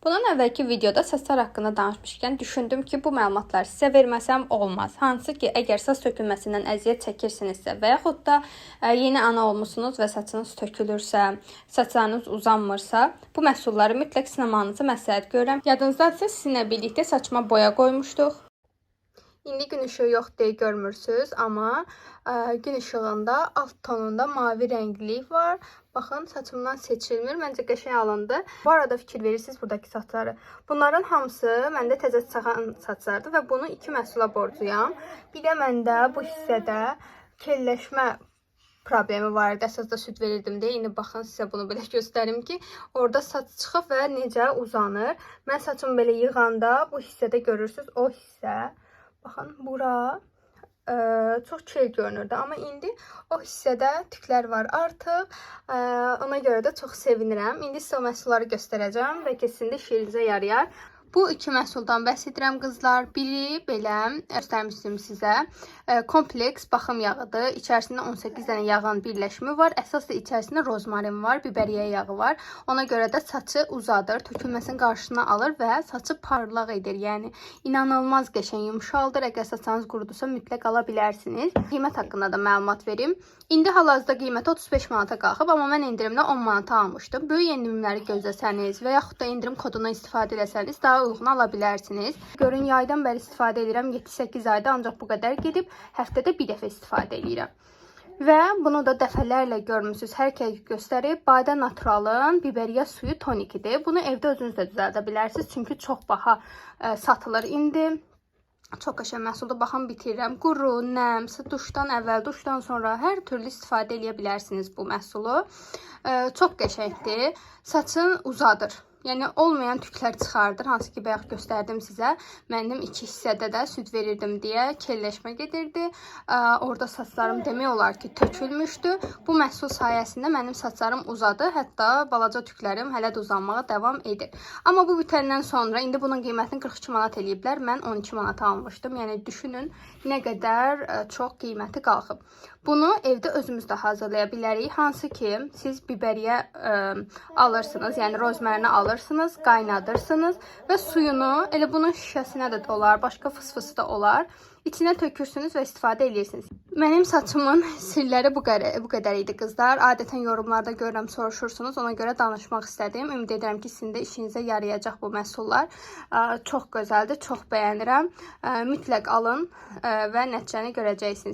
Bundan əvvəlki videoda saçlar haqqında danışmışkən düşündüm ki, bu məlumatları sizə verməsəm olmaz. Hansı ki, əgər saç tökülməsindən əziyyət çəkirsinizsə və yaxud da yeni ana olmusunuz və saçınız tökülürsə, saçlarınız uzanmırsa, bu məhsulları mütləq sınamanızı məsləhət görürəm. Yadınızdadsa, sizinlə birlikdə saçıma boya qoymuşduq. İndi gün ışığı yox deyə görmürsünüz, amma gün işığında alt tonunda mavi rənglik var. Baxın, saçımdan seçilmir. Məncə qəşəng alındı. Bu arada fikir verirsiniz buradakı saçları. Bunların hamısı məndə təzə çıxan saçlardır və bunu 2 məhsula borcluyam. Bir də məndə bu hissədə kelləşmə problemi var idi. Əsasda süd verirdim deyə. İndi baxın, sizə bunu belə göstərim ki, orada saç çıxıb və necə uzanır. Mən saçımı belə yığanda bu hissədə görürsünüz, o hissə. Baxın, bura çox kel görünürdü, amma indi o hissədə tüklər var artıq. Ona görə də çox sevinirəm. İndi sizə o məhsulları göstərəcəm və kesinlikle işinizə yarayar. Bu 2 məhsuldan bəhs edirəm qızlar. Biri belə göstərmişdim sizə. Kompleks baxım yağıdır. İçərisində 18 dənə yağın birləşimi var. Əsas da içərisində rozmarin var, biberiye yağı var. Ona görə də saçı uzadır, tökülməsinin qarşısına alır və saçı parlaq edir. Yəni inanılmaz qəşəng yumşaldır. Əgər saçınız qurudusa mütləq ala bilərsiniz. Qiymət haqqında da məlumat verim. İndi hal-hazırda qiyməti 35 manata qalxıb, amma mən endirimdə 10 manata almışdım. Böyük endirimləri gözləsəniz və yaxud da endirim kodundan istifadə etsəniz daha uyğun ala bilərsiniz. Görün, yaydan bəri istifadə edirəm. 7-8 ayda ancaq bu qədər gedib, həftədə bir dəfə istifadə edirəm. Və bunu da dəfələrlə görmüsünüz. Hər kəs göstərib. Badə Naturalın biberiya suyu tonikidir. Bunu evdə özünüz də düzəldə bilərsiniz. Çünki çox baha satılır indi. Çox qəşəng məhsuldur. Baxın, bitirirəm. Quru, nəm, duşdan əvvəl, duşdan sonra hər türlü istifadə edə bilərsiniz bu məhsulu. Çox qəşəngdir. Saçın uzadır. Yəni olmayan tüklər çıxardır. Hansı ki, bayaq göstərdim sizə. Mənim 2 hissədə də süd verirdim deyə kelləşmə gedirdi. Orada saçlarım demək olar ki, tökülmüşdü. Bu məhsul sayəsində mənim saçlarım uzadı. Hətta balaca tüklərim hələ də uzanmağa davam edir. Amma bu bitəndən sonra indi bunun qiymətini 42 manat eləyiblər. Mən 12 manata almışdım. Yəni düşünün nə qədər çox qiyməti qalxıb. Bunu evdə özümüz də hazırlaya bilərik. Hansı ki, siz biberiye alırsınız, yəni rozmarini alırsınız, qaynadırsınız və suyunu elə bunun şişəsinə də olar, başqa fıs-fısı da olar. İçinə tökürsünüz və istifadə edirsiniz. Mənim saçımın sirləri bu qədər idi qızlar. Adətən yorumlarda görürəm, soruşursunuz. Ona görə danışmaq istədim. Ümid edirəm ki, sizin də işinizə yarayacaq bu məhsullar. Çox gözəldir, çox bəyənirəm. Mütləq alın və nəticəni görəcəksiniz.